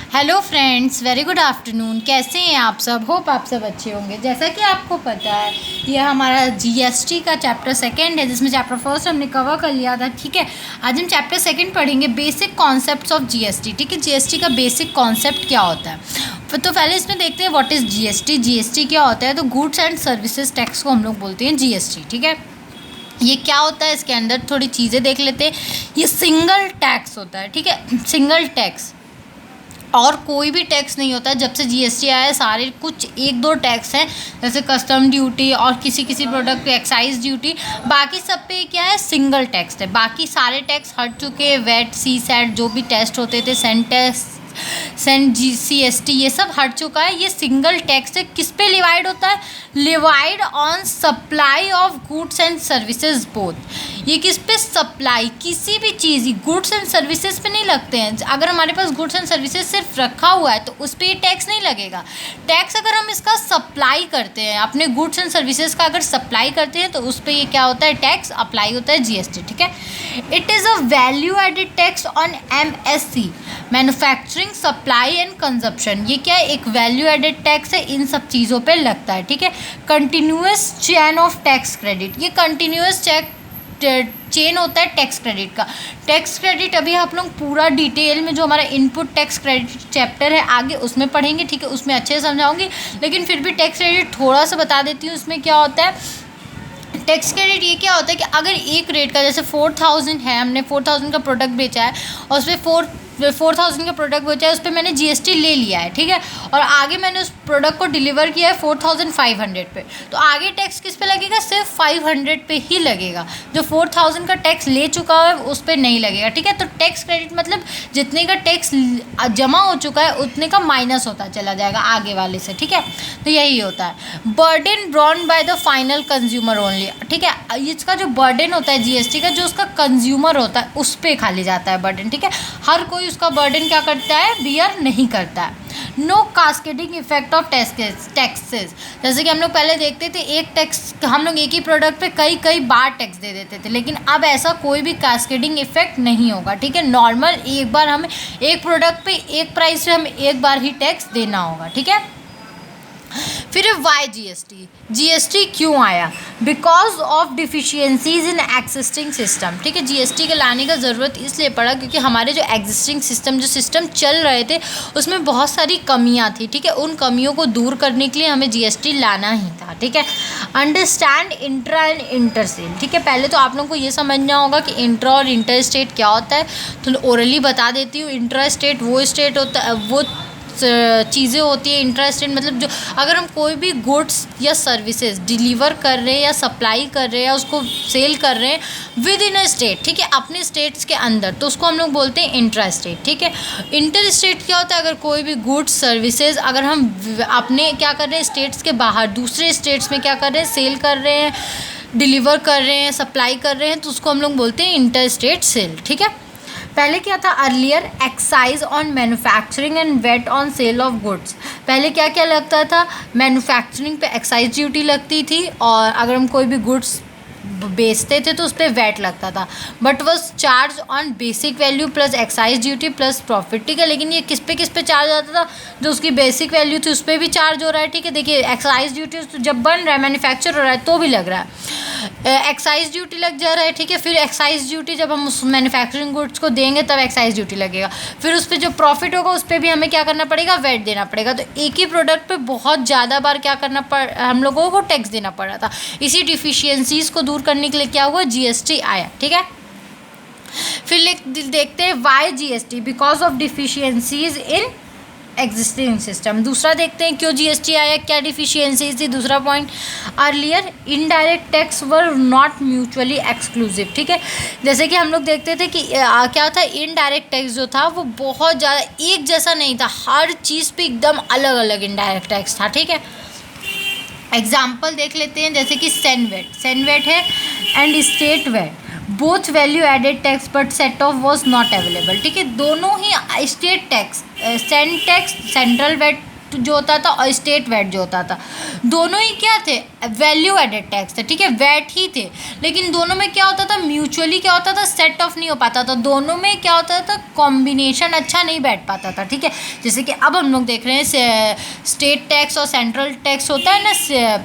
Hello friends, very good afternoon. कैसे हैं आप सब? होप आप सब अच्छे होंगे। जैसा कि आपको पता है, ये हमारा जीएसटी का चैप्टर सेकंड है, जिसमें चैप्टर फर्स्ट हमने कवर कर लिया था। ठीक है, आज हम चैप्टर सेकंड पढ़ेंगे, बेसिक कॉन्सेप्ट्स ऑफ जीएसटी। ठीक है, जीएसटी का बेसिक कॉन्सेप्ट क्या होता है। तो पहले इसमें देखते हैं व्हाट इज़ जीएसटी। जीएसटी क्या होता है? तो गुड्स एंड सर्विसेज टैक्स को हम लोग बोलते हैं जीएसटी। ठीक है, ये क्या होता है, इसके अंदर थोड़ी चीज़ें देख लेते हैं। ये सिंगल टैक्स होता है। ठीक है, सिंगल टैक्स, और कोई भी टैक्स नहीं होता है। जब से जीएसटी आया है, सारे कुछ एक दो टैक्स हैं, जैसे कस्टम ड्यूटी और किसी किसी प्रोडक्ट पे एक्साइज ड्यूटी। बाकी सब पे क्या है, सिंगल टैक्स है। बाकी सारे टैक्स हट चुके हैं। वैट, सीसैट, जो भी टेस्ट होते थे, सेंट जीएसटी, ये सब हट चुका है। ये सिंगल टैक्स है। किस पे लिवाइड होता है? Levied on supply of goods and services both. ये किस पे? सप्लाई, किसी भी चीज़, गुड्स एंड सर्विसेज पे नहीं लगते हैं। अगर हमारे पास गुड्स एंड सर्विसेज सिर्फ रखा हुआ है तो उस पर ये टैक्स नहीं लगेगा। टैक्स अगर हम इसका सप्लाई करते हैं, अपने गुड्स एंड सर्विसेज का अगर सप्लाई करते हैं, तो उस पर ये क्या होता है, टैक्स अप्लाई होता है, जीएसटी। ठीक है, it is a value added tax on MSC, manufacturing, supply and consumption. ये क्या है, एक वैल्यू एडेड टैक्स है, इन सब चीज़ों पे लगता है। ठीक है, continuous chain of tax credit. ये कंटिन्यूअस चेन होता है टैक्स क्रेडिट का। टैक्स क्रेडिट अभी आप लोग पूरा डिटेल में, जो हमारा इनपुट टैक्स क्रेडिट चैप्टर है आगे, उसमें पढ़ेंगे। ठीक है, उसमें अच्छे से समझाऊंगी, लेकिन फिर भी टैक्स क्रेडिट थोड़ा सा बता देती हूँ। उसमें क्या होता है, टैक्स क्रेडिट ये क्या होता है कि अगर एक रेट का, जैसे 4000 है, हमने 4000 का प्रोडक्ट बेचा है और उसमें 4000 का प्रोडक्ट बेचा है, उस पर मैंने जीएसटी ले लिया है। ठीक है, और आगे मैंने उस प्रोडक्ट को डिलीवर किया है 4500 पे, तो आगे टैक्स किस पे लगेगा? सिर्फ 500 पे ही लगेगा। जो 4000 का टैक्स ले चुका है उस पर नहीं लगेगा। ठीक है, तो टैक्स क्रेडिट मतलब जितने का टैक्स जमा हो चुका है उतने का माइनस होता चला जाएगा आगे वाले से। ठीक है, तो यही होता है। Burden borne by the final consumer only. ठीक है, इसका जो बर्डन होता है जीएसटी का, जो उसका कंज्यूमर होता है उस पर खाली जाता है बर्डन। ठीक है, हर कोई उसका बर्डन क्या करता है, बियर नहीं करता है। No cascading effect of taxes. जैसे कि हम लोग पहले देखते थे, एक टैक्स, हम लोग एक ही प्रोडक्ट पे कई कई बार टैक्स दे देते थे, लेकिन अब ऐसा कोई भी कास्केडिंग इफेक्ट नहीं होगा। ठीक है, नॉर्मल एक बार हमें एक प्रोडक्ट पे एक प्राइस पे हमें एक बार ही टैक्स देना होगा। ठीक है, फिर वाई जीएसटी। जीएसटी क्यों आया? Because of deficiencies in existing system. ठीक है, जीएसटी के लाने का ज़रूरत इसलिए पड़ा क्योंकि हमारे जो एग्जिस्टिंग सिस्टम, जो सिस्टम चल रहे थे, उसमें बहुत सारी कमियां थी। ठीक है, उन कमियों को दूर करने के लिए हमें जीएसटी लाना ही था। ठीक है, understand intra and inter sale. ठीक है, पहले तो आप लोगों को ये समझना होगा कि इंट्रा और इंटर स्टेट क्या होता है। तो ओरली बता देती हूँ। इंट्रा स्टेट वो स्टेट होता है, वो चीज़ें होती है। इंटरेस्टेड मतलब जो, अगर हम कोई भी गुड्स या सर्विसेज डिलीवर कर रहे हैं या सप्लाई कर रहे हैं या उसको सेल कर रहे हैं विद इन अ स्टेट, ठीक है, अपने स्टेट्स के अंदर, तो उसको हम लोग बोलते हैं इंट्रा स्टेट। ठीक है, इंटर स्टेट क्या होता है? अगर कोई भी गुड्स सर्विसेज अगर हम अपने क्या कर रहे हैं, स्टेट्स के बाहर दूसरे स्टेट्स में क्या कर रहे हैं, सेल कर रहे हैं, डिलीवर कर रहे हैं, सप्लाई कर रहे हैं, तो उसको हम लोग बोलते हैं इंटर स्टेट सेल। ठीक है, पहले क्या था, earlier excise on manufacturing and VAT on sale of goods. पहले क्या क्या लगता था, मैन्युफैक्चरिंग पे एक्साइज ड्यूटी लगती थी, और अगर हम कोई भी गुड्स बेचते थे तो उस पर वैट लगता था, but was charge on basic value plus excise duty plus profit. ठीक है, लेकिन ये किस पे चार्ज आता था? जो उसकी बेसिक वैल्यू थी उस पर भी चार्ज हो रहा है। ठीक है, देखिए एक्साइज ड्यूटी जब बन रहा है, मैन्युफैक्चर हो रहा है, तो भी लग रहा है, एक्साइज ड्यूटी लग जा रहा है। ठीक है, फिर एक्साइज ड्यूटी जब हम उस मैन्युफैक्चरिंग गुड्स को देंगे तब एक्साइज ड्यूटी लगेगा, फिर उस पर जो प्रॉफिट होगा उस पर भी हमें क्या करना पड़ेगा, वैट देना पड़ेगा। तो एक ही प्रोडक्ट पे बहुत ज़्यादा बार क्या करना हम लोगों को टैक्स देना पड़ रहा था। इसी डिफिशियंसीज़ को दूर करने के लिए क्या हुआ, जीएसटी आया। ठीक है, फिर देखते हैं why GST, because of deficiencies in existing system. दूसरा देखते हैं क्यों जीएसटी आया, क्या डिफिशियंसीज थी। दूसरा point, earlier indirect tax were not mutually exclusive. ठीक है, जैसे कि हम लोग देखते थे कि क्या था, इनडायरेक्ट टैक्स जो था वो बहुत ज़्यादा एक जैसा नहीं था, हर चीज़ पे एकदम अलग अलग इनडायरेक्ट टैक्स था। ठीक है, एग्जाम्पल देख लेते हैं, जैसे कि सेनवेट है and state VAT, both value added tax but set off was not available. ठीक है, दोनों ही state tax, cent tax, central VAT जो होता था और स्टेट वैट जो होता था, दोनों ही क्या थे, वैल्यू एडेड टैक्स थे, ठीक है, वैट ही थे। लेकिन दोनों में क्या होता था, म्यूचुअली क्या होता था, सेट ऑफ नहीं हो पाता था, दोनों में क्या होता था, कॉम्बिनेशन अच्छा नहीं बैठ पाता था, ठीक है। जैसे कि अब हम लोग देख रहे हैं स्टेट टैक्स और सेंट्रल टैक्स होता है ना,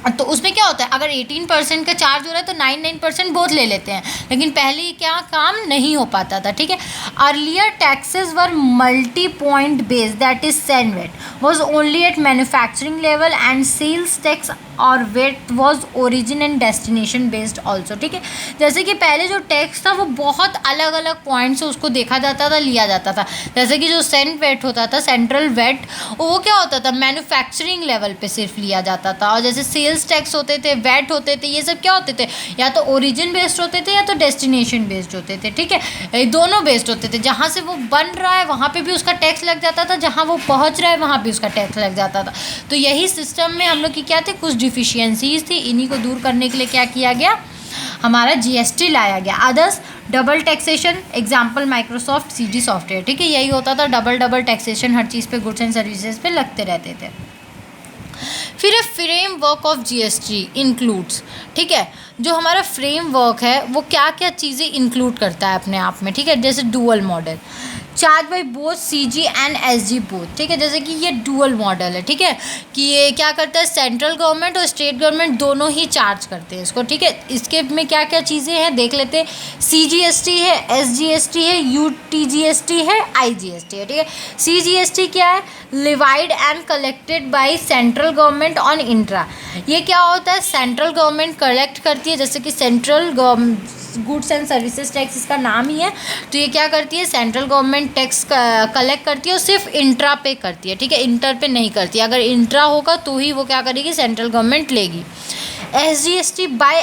तो उसमें क्या होता है, अगर 18% का चार्ज हो रहा है तो 9% बोथ ले लेते हैं, लेकिन पहले क्या काम नहीं हो पाता था, ठीक है। Earlier taxes were multi point based, that is CENVAT was only at manufacturing level and sales tax और VAT was origin and destination based also, ठीक है। जैसे कि पहले जो टैक्स था वो बहुत अलग अलग पॉइंट से उसको देखा जाता था, लिया जाता था। जैसे कि जो सेंट वेट होता था, सेंट्रल वेट, वो क्या होता था, मैन्युफैक्चरिंग लेवल पे सिर्फ लिया जाता था। और जैसे सेल्स टैक्स होते थे, वैट होते थे, ये सब क्या होते थे, या तो ओरिजिन बेस्ड होते थे या तो डेस्टिनेशन बेस्ड होते थे, ठीक है। दोनों बेस्ड होते थे, जहाँ से वो बन रहा है वहाँ पे भी उसका टैक्स लग जाता था, जहाँ वो पहुँच रहा है वहाँ भी उसका टैक्स लग जाता था। तो यही सिस्टम में हम लोग की क्या थे, कुछ डिफिशियंसीज थी, इन्हीं को दूर करने के लिए क्या किया गया, हमारा जीएसटी लाया गया। Others double taxation, example Microsoft CG software, ठीक है, यही होता था, डबल टैक्सेशन हर चीज़ पे, गुड्स एंड सर्विसेज पे लगते रहते थे। फिर फ्रेमवर्क ऑफ जीएसटी इंक्लूड्स, ठीक है, जो हमारा फ्रेमवर्क है वो क्या क्या चीज़ें इंक्लूड करता है अपने आप में, ठीक है। जैसे dual model, charge by both CG and SG both, ठीक है। जैसे कि ये डुअल मॉडल है, ठीक है, कि ये क्या करता है, सेंट्रल गवर्नमेंट और स्टेट गवर्नमेंट दोनों ही चार्ज करते हैं इसको, ठीक है। इसके में क्या क्या चीज़ें हैं देख लेते हैं, सीजीएसटी है, एसजीएसटी है, यूटीजीएसटी है, आईजीएसटी है, ठीक है। सीजीएसटी क्या है, levied and collected by central government on intra, ये क्या होता है, सेंट्रल गवर्नमेंट कलेक्ट करती है, जैसे कि central goods and services tax इसका नाम ही है, तो ये क्या करती है, सेंट्रल गवर्नमेंट टैक्स कलेक्ट करती है और सिर्फ इंट्रा पे करती है, ठीक है, इंटर पे नहीं करती। अगर इंट्रा होगा तो ही वो क्या करेगी, सेंट्रल गवर्नमेंट लेगी। SGST by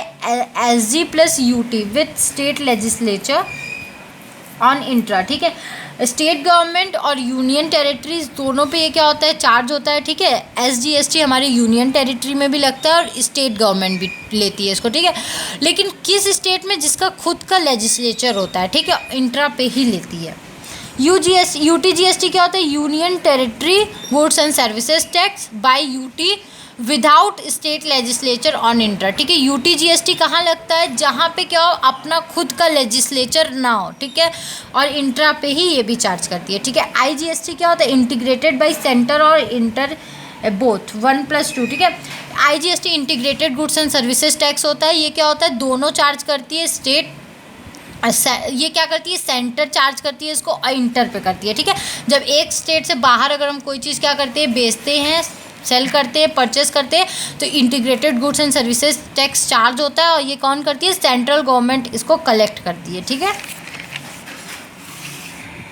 SG plus UT with state legislature on intra, ठीक है। स्टेट गवर्नमेंट और यूनियन टेरिटरीज दोनों पे ये क्या होता है, चार्ज होता है, ठीक है। एसजीएसटी हमारे यूनियन टेरिटरी में भी लगता है और स्टेट गवर्नमेंट भी लेती है इसको, ठीक है। लेकिन किस स्टेट में, जिसका खुद का लेजिस्लेचर होता है, ठीक है, इंट्रा पे ही लेती है। यूटीजीएसटी क्या होता है, union territory goods and services tax bye UT without state legislature on intra, ठीक है। यूटीजीएसटी कहाँ लगता है, जहाँ पे क्या हो, अपना खुद का लेजिस्लेचर ना हो, ठीक है, और इंट्रा पे ही ये भी चार्ज करती है, ठीक है। आईजीएसटी क्या होता है, इंटीग्रेटेड बाय सेंटर और इंटर बोथ 1+2, ठीक है। IGST integrated goods and services tax होता है, ये क्या होता है, दोनों चार्ज करती है, स्टेट ये क्या करती है, सेंटर चार्ज करती है इसको, और इंटर पे करती है, ठीक है। जब एक स्टेट से बाहर अगर हम कोई चीज़ क्या करते हैं, बेचते हैं, सेल करते हैं, परचेस करते हैं, तो integrated goods and services tax charge होता है, और ये कौन करती है, सेंट्रल गवर्नमेंट इसको कलेक्ट करती है, ठीक है।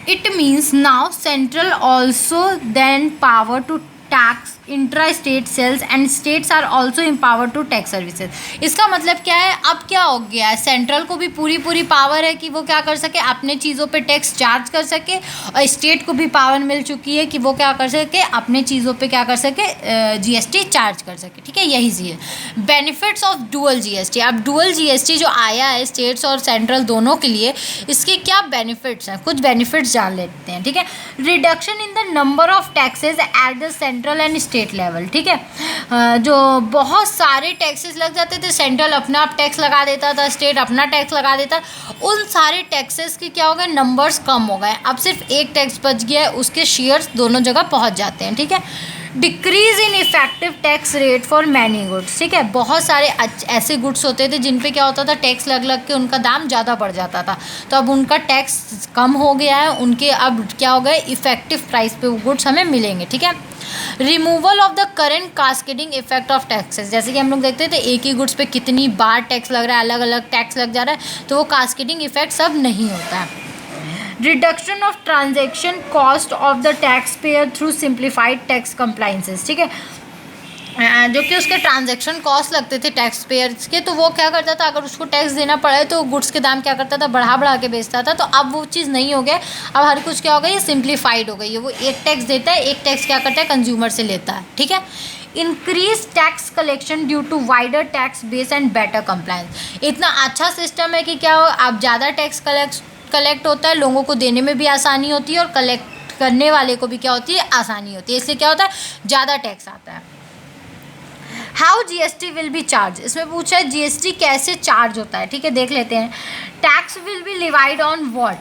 It means now central also then power to tax intra state sales and states are also empowered to tax services. इसका मतलब क्या है, अब क्या हो गया है, सेंट्रल को भी पूरी पावर है कि वो क्या कर सके, अपने चीज़ों पे टैक्स चार्ज कर सके, और स्टेट को भी पावर मिल चुकी है कि वो क्या कर सके, अपने चीज़ों पे क्या कर सके, जीएसटी चार्ज कर सके, ठीक है। यही चीज़ है बेनिफिट्स ऑफ डुअल जीएसटी। अब डुअल जीएसटी जो आया है स्टेट्स और सेंट्रल दोनों के लिए, इसके क्या बेनिफिट्स हैं, कुछ बेनिफिट्स जान लेते हैं, ठीक है। Reduction in the number of taxes at the central and state level, ठीक है। जो बहुत सारे टैक्सेस लग जाते थे, सेंट्रल अपना आप टैक्स लगा देता था, स्टेट अपना टैक्स लगा देता, उन सारे टैक्सेस के क्या हो गए, नंबर्स कम हो गए, अब सिर्फ एक टैक्स बच गया है, उसके शेयर्स दोनों जगह पहुंच जाते हैं, ठीक है। Decrease in effective tax rate for many goods, ठीक है। बहुत सारे ऐसे गुड्स होते थे जिन पे क्या होता था, टैक्स लग के उनका दाम ज़्यादा बढ़ जाता था, तो अब उनका टैक्स कम हो गया है, उनके अब क्या हो गए, इफेक्टिव प्राइस पे वो गुड्स हमें मिलेंगे, ठीक है। Removal of the current cascading effect of taxes, जैसे कि हम लोग देखते थे एक ही गुड्स पे कितनी बार टैक्स लग रहा है, अलग अलग टैक्स लग जा रहा है, तो वो कास्केडिंग इफेक्ट सब नहीं होता है। Reduction of transaction cost of the tax payer through simplified tax compliances, ठीक है। जो कि उसके ट्रांजैक्शन कॉस्ट लगते थे टैक्स पेयर्स के, तो वो क्या करता था, अगर उसको टैक्स देना पड़े तो गुड्स के दाम क्या करता था, बढ़ा के बेचता था, तो अब वो चीज़ नहीं हो गया, अब हर कुछ क्या हो गया, ये सिंप्लीफाइड हो गई है, वो एक टैक्स देता है, एक टैक्स क्या करता है, कंज्यूमर से लेता है, ठीक है। Increase tax collection due to wider tax base and better compliance, इतना अच्छा सिस्टम है कि क्या हो, अब ज़्यादा टैक्स कलेक्ट होता है, लोगों को देने में भी आसानी होती है और कलेक्ट करने वाले को भी क्या होती है, आसानी होती है, इसलिए क्या होता है, ज़्यादा टैक्स आता है। How GST will be charge, इसमें पूछा है GST कैसे चार्ज होता है, ठीक है, देख लेते हैं। Tax will be levied on what,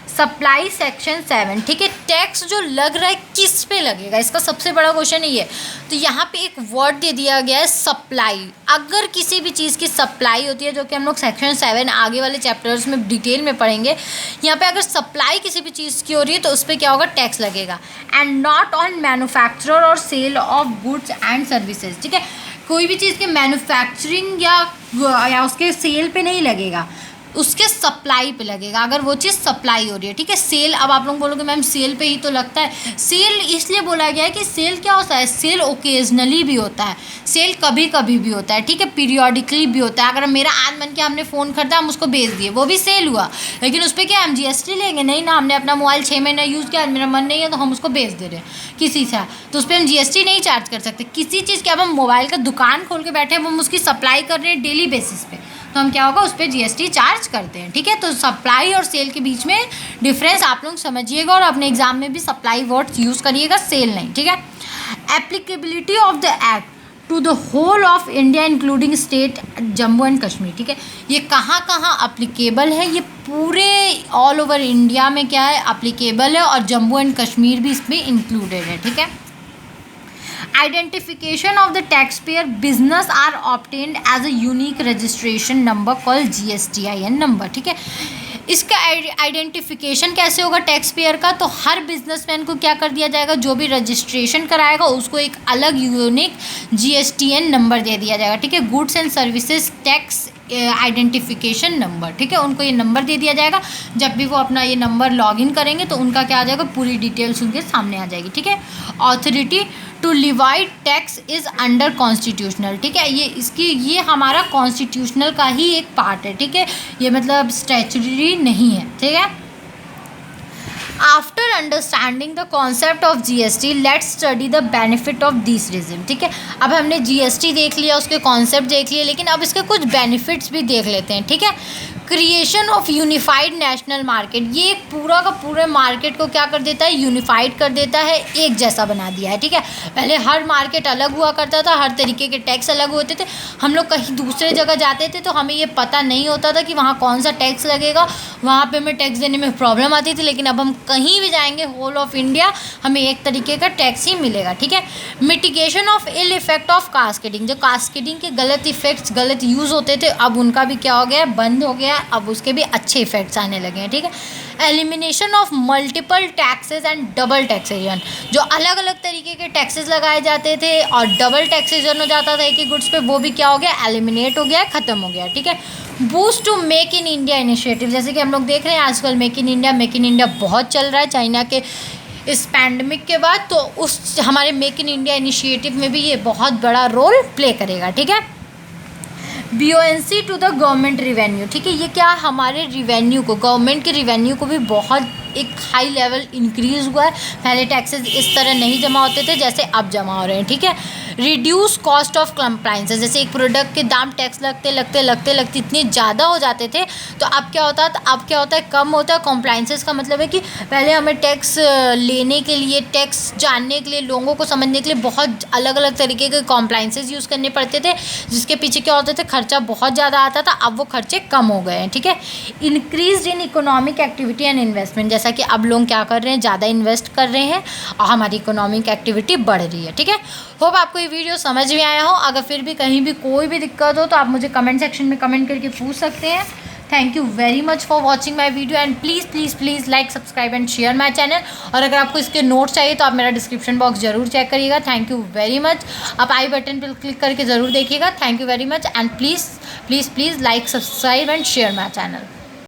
supply section 7, ठीक है। टैक्स जो लग रहा है किस पे लगेगा, इसका सबसे बड़ा क्वेश्चन ये है। तो यहाँ पे एक वर्ड दे दिया गया है सप्लाई। अगर किसी भी चीज़ की सप्लाई होती है, जो कि हम लोग सेक्शन 7 आगे वाले चैप्टर्स में डिटेल में पढ़ेंगे, यहाँ पे अगर सप्लाई किसी भी चीज़ की हो रही है तो उस पर क्या होगा, टैक्स लगेगा। एंड नॉट ऑन मैन्युफैक्चरर और sale of goods and services, ठीक है। कोई भी चीज़ के मैन्युफैक्चरिंग या उसके सेल पे नहीं लगेगा, उसके सप्लाई पे लगेगा, अगर वो चीज़ सप्लाई हो रही है, ठीक है। सेल, अब आप लोग बोलोगे मैम सेल पे ही तो लगता है। सेल इसलिए बोला गया है कि सेल क्या होता है, सेल ओकेजनली भी होता है, सेल कभी कभी भी होता है, ठीक है, पीरियोडिकली भी होता है। अगर मेरा आज मन के हमने फ़ोन खरीदा, हम उसको बेच दिए, वो भी सेल हुआ, लेकिन उस पर क्या हम GST लेंगे नहीं ना। हमने अपना मोबाइल 6 महीना यूज़ किया, आज मेरा मन नहीं है तो हम उसको बेच दे रहे हैं किसी से, तो उस पर हम GST नहीं चार्ज कर सकते। किसी चीज़ के अब हम मोबाइल का दुकान खोल के बैठे हैं, हम उसकी सप्लाई कर रहे हैं डेली बेसिस पे, तो हम क्या होगा, उस पर GST चार्ज करते हैं, ठीक है। तो सप्लाई और सेल के बीच में डिफरेंस आप लोग समझिएगा, और अपने एग्जाम में भी सप्लाई वर्ड यूज़ करिएगा, सेल नहीं, ठीक है। Applicability of the act to the whole of India including state Jammu and Kashmir, ठीक है। ये कहाँ कहाँ अप्लीकेबल है, ये पूरे ऑल ओवर इंडिया में क्या है, अप्लीकेबल है, और जम्मू एंड कश्मीर भी इसमें इंक्लूडेड है, ठीक है। Identification of the taxpayer business are obtained as a unique registration number called GSTIN number, ठीक है। इसका आइडेंटिफिकेशन कैसे होगा टैक्स पेयर का, तो हर बिजनेसमैन को क्या कर दिया जाएगा, जो भी रजिस्ट्रेशन कराएगा उसको एक अलग यूनिक GSTN नंबर दे दिया जाएगा, ठीक है। Goods and services tax identification number, ठीक है, उनको ये नंबर दे दिया जाएगा। जब भी वो अपना ये नंबर लॉगिन करेंगे तो उनका क्या आ जाएगा, पूरी डिटेल्स उनके सामने आ जाएगी, ठीक है। Authority to levied tax is under constitutional, ठीक है। ये हमारा कॉन्स्टिट्यूशनल का ही एक पार्ट है, ठीक है, ये मतलब स्टैच्यूटरी नहीं है, ठीक है। After understanding the concept of GST let's study the benefit of this regime, ठीक है। अब हमने GST देख लिया, उसके कॉन्सेप्ट देख लिए, लेकिन अब इसके कुछ बेनिफिट्स भी देख लेते हैं, ठीक है। Creation of unified national market, ये पूरा का पूरे मार्केट को क्या कर देता है, यूनिफाइड कर देता है, एक जैसा बना दिया है, ठीक है। पहले हर मार्केट अलग हुआ करता था, हर तरीके के टैक्स अलग होते थे। हम लोग कहीं दूसरे जगह जाते थे तो हमें ये पता नहीं होता था कि वहाँ कौन सा टैक्स लगेगा, वहाँ पे हमें टैक्स देने में प्रॉब्लम आती थी। लेकिन अब हम कहीं भी जाएंगे होल ऑफ इंडिया, हमें एक तरीके का टैक्स ही मिलेगा, ठीक है। Mitigation of ill effect of cascading, जो कास्केडिंग के गलत इफेक्ट्स, गलत यूज़ होते थे, अब उनका भी क्या हो गया, बंद हो गया, अब उसके भी अच्छे इफेक्ट्स आने लगे हैं, ठीक है। Elimination of multiple taxes and double taxation, जो अलग अलग तरीके के टैक्सेस लगाए जाते थे और डबल टैक्सेशन हो जाता था एक ही गुड्स पे, वो भी क्या हो गया, एलिमिनेट हो गया, ख़त्म हो गया, ठीक है। Boost to make in India initiative, जैसे कि हम लोग देख रहे हैं आजकल मेक इन इंडिया बहुत चल रहा है चाइना के इस पैंडमिक के बाद, तो उस हमारे मेक इन इंडिया इनिशिएटिव में भी ये बहुत बड़ा रोल प्ले करेगा, ठीक है। BONC to the government revenue, ठीक है, ये क्या हमारे रिवेन्यू को, गवर्नमेंट के रिवेन्यू को भी बहुत एक हाई लेवल इंक्रीज़ हुआ है। पहले टैक्सेस इस तरह नहीं जमा होते थे जैसे अब जमा हो रहे हैं, ठीक है। रिड्यूस कॉस्ट ऑफ कंप्लाइंसेस, जैसे एक प्रोडक्ट के दाम टैक्स लगते इतने ज़्यादा हो जाते थे, तो अब क्या होता है, अब क्या होता है, कम होता है। कॉम्प्लाइंसेस का मतलब है कि पहले हमें टैक्स लेने के लिए, टैक्स जानने के लिए, लोगों को समझने के लिए बहुत अलग अलग तरीके के कॉम्प्लाइंसेस यूज़ करने पड़ते थे, जिसके पीछे क्या होते थे, खर्चा बहुत ज़्यादा आता था। अब वो खर्चे कम हो गए हैं, ठीक है। Increase in economic activity and investment, जैसा कि अब लोग क्या कर रहे हैं, ज़्यादा इन्वेस्ट कर रहे हैं और हमारी इकोनॉमिक एक्टिविटी बढ़ रही है, ठीक है। होप आपको ये वीडियो समझ में आया हो। अगर फिर भी कहीं भी कोई भी दिक्कत हो तो आप मुझे कमेंट सेक्शन में कमेंट करके पूछ सकते हैं। Thank you very much for watching my video and please like, subscribe and share my channel. और अगर आपको इसके नोट्स चाहिए तो आप मेरा डिस्क्रिप्शन बॉक्स जरूर चेक करिएगा। Thank you very much. आप आई बटन पर क्लिक करके ज़रूर देखिएगा। Thank you very much and please like, subscribe and share my channel.